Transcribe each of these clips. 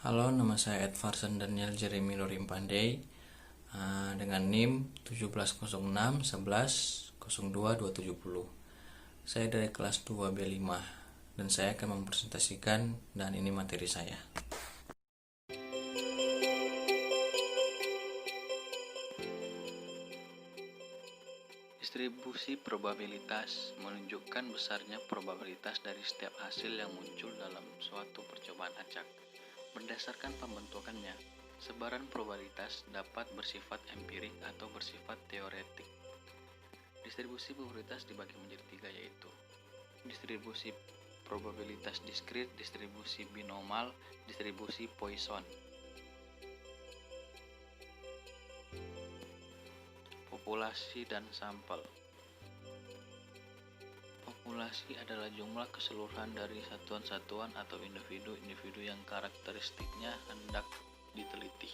Halo, nama saya Edvarson Daniel Jeremy Lorim Pandey dengan NIM 1706110270. Saya dari kelas 2B5 dan saya akan mempresentasikan dan ini materi saya. Distribusi probabilitas menunjukkan besarnya probabilitas dari setiap hasil yang muncul dalam suatu percobaan acak. Berdasarkan pembentukannya, sebaran probabilitas dapat bersifat empirik atau bersifat teoretik. Distribusi probabilitas dibagi menjadi tiga, yaitu distribusi probabilitas diskrit, distribusi binomal, distribusi Poisson. Populasi dan sampel. Populasi adalah jumlah keseluruhan dari satuan-satuan atau individu-individu yang karakteristiknya hendak diteliti.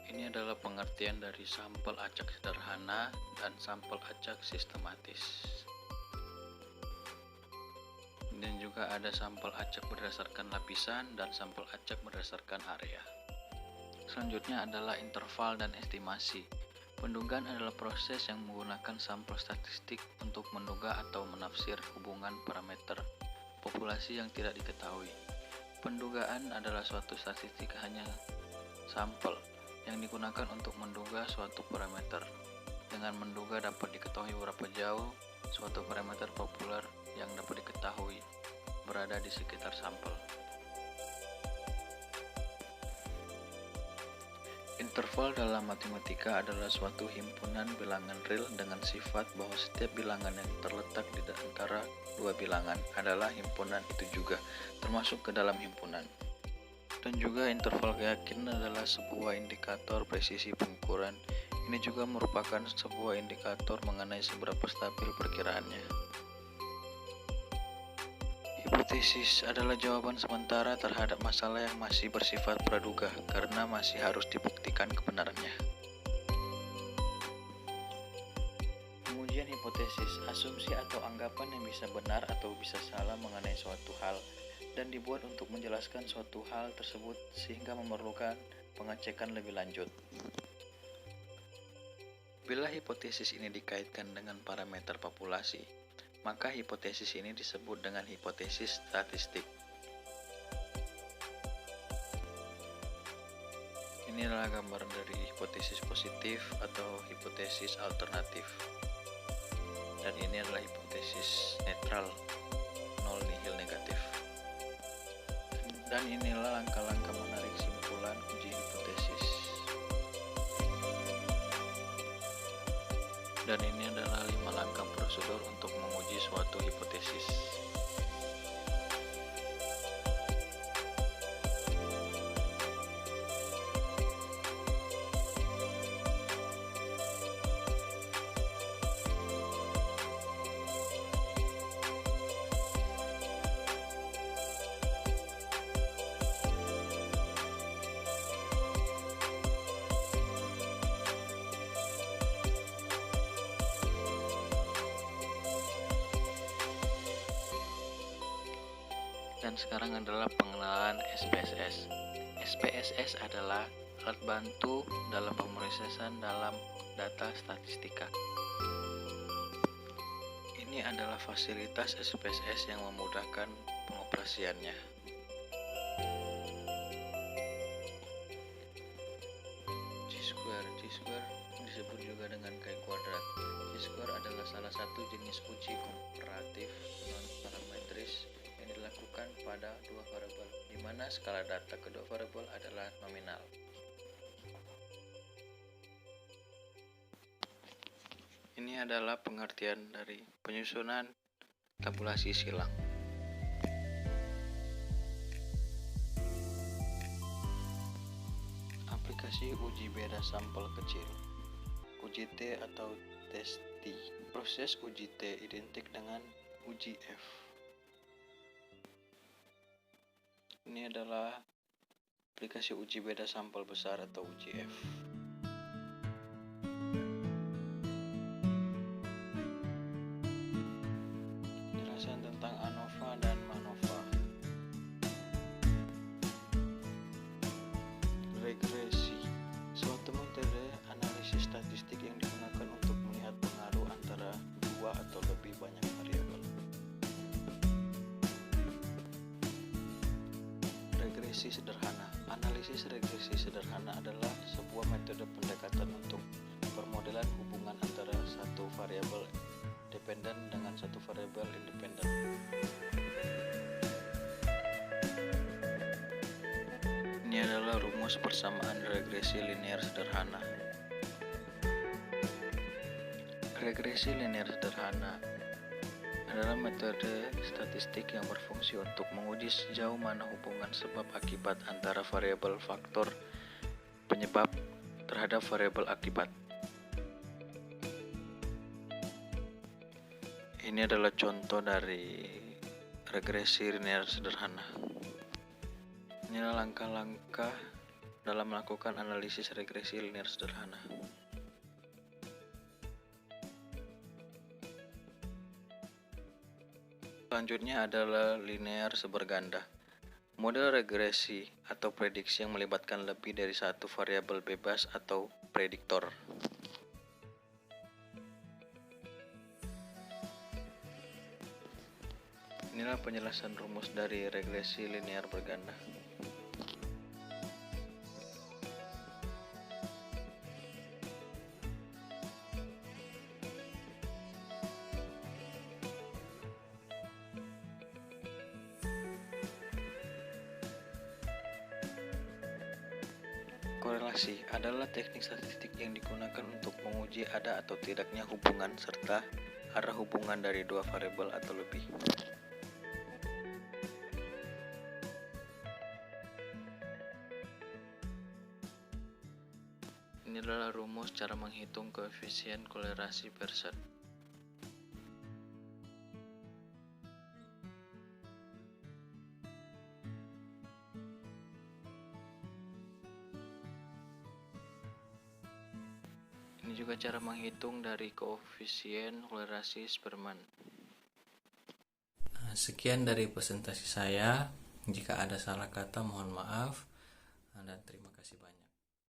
Ini adalah pengertian dari sampel acak sederhana dan sampel acak sistematis. Dan juga ada sampel acak berdasarkan lapisan dan sampel acak berdasarkan area. Selanjutnya adalah interval dan estimasi. Pendugaan adalah proses yang menggunakan sampel statistik untuk menduga atau menafsir hubungan parameter populasi yang tidak diketahui. Pendugaan adalah suatu statistik hanya sampel yang digunakan untuk menduga suatu parameter. Dengan menduga dapat diketahui berapa jauh suatu parameter populer yang dapat diketahui berada di sekitar sampel. Interval dalam matematika adalah suatu himpunan bilangan real dengan sifat bahwa setiap bilangan yang terletak di antara dua bilangan adalah himpunan itu juga, termasuk ke dalam himpunan. Dan juga interval keyakinan adalah sebuah indikator presisi pengukuran. Ini juga merupakan sebuah indikator mengenai seberapa stabil perkiraannya. Hipotesis adalah jawaban sementara terhadap masalah yang masih bersifat praduga karena masih harus dibuktikan kebenarannya. Pengujian hipotesis, asumsi atau anggapan yang bisa benar atau bisa salah mengenai suatu hal dan dibuat untuk menjelaskan suatu hal tersebut sehingga memerlukan pengecekan lebih lanjut. Bila hipotesis ini dikaitkan dengan parameter populasi, maka hipotesis ini disebut dengan hipotesis statistik. Ini adalah gambaran dari hipotesis positif atau hipotesis alternatif. Dan ini adalah hipotesis netral, nol nihil negatif. Dan inilah langkah-langkah menarik simpulan uji hipotesis. Dan ini adalah 5 langkah prosedur untuk menguji suatu hipotesis. Dan sekarang adalah pengenalan SPSS. SPSS adalah alat bantu dalam pemrosesan dalam data statistika. Ini adalah fasilitas SPSS yang memudahkan pengoperasiannya. Chi-square disebut juga dengan chi-kuadrat. Chi-square adalah salah satu jenis uji komparatif non-parametris yang dilakukan pada dua variabel, di mana skala data kedua variabel adalah nominal. Ini adalah pengertian dari penyusunan tabulasi silang. Aplikasi uji beda sampel kecil, uji T atau tes T. Proses uji T identik dengan uji F. Ini adalah aplikasi uji beda sampel besar atau uji F. Penjelasan tentang ANOVA dan MANOVA. regresi sederhana. Analisis regresi sederhana adalah sebuah metode pendekatan untuk permodelan hubungan antara satu variabel dependen dengan satu variabel independen. Ini adalah rumus persamaan regresi linear sederhana. Regresi linear sederhana adalah metode statistik yang berfungsi untuk menguji sejauh mana hubungan sebab akibat antara variabel faktor penyebab terhadap variabel akibat. Ini adalah contoh dari regresi linear sederhana. Inilah langkah-langkah dalam melakukan analisis regresi linear sederhana. Selanjutnya adalah linear seberganda. Model regresi atau prediksi yang melibatkan lebih dari satu variabel bebas atau prediktor. Inilah penjelasan rumus dari regresi linear berganda. Korelasi adalah teknik statistik yang digunakan untuk menguji ada atau tidaknya hubungan serta arah hubungan dari dua variabel atau lebih. Ini adalah rumus cara menghitung koefisien kolerasi Pearson. Ini juga cara menghitung dari koefisien kolerasi Spearman. Sekian dari presentasi saya. Jika ada salah kata mohon maaf dan terima kasih.